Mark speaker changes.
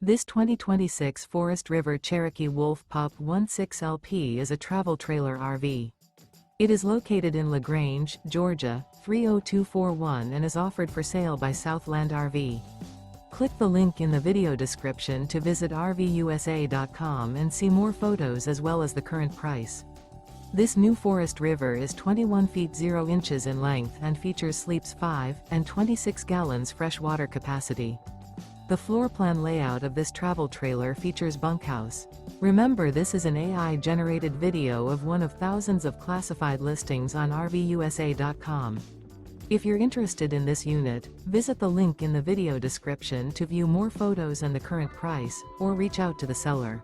Speaker 1: This 2026 Forest River Cherokee Wolf Pup 16LP is a travel trailer RV. It is located in LaGrange, Georgia, 30241 and is offered for sale by Southland RV. Click the link in the video description to visit RVUSA.com and see more photos as well as the current price. This new Forest River is 21 feet 0 inches in length and features sleeps 5 and 26 gallons fresh water capacity. The floor plan layout of this travel trailer features bunkhouse. Remember, this is an AI-generated video of one of thousands of classified listings on RVUSA.com. If you're interested in this unit, visit the link in the video description to view more photos and the current price, or reach out to the seller.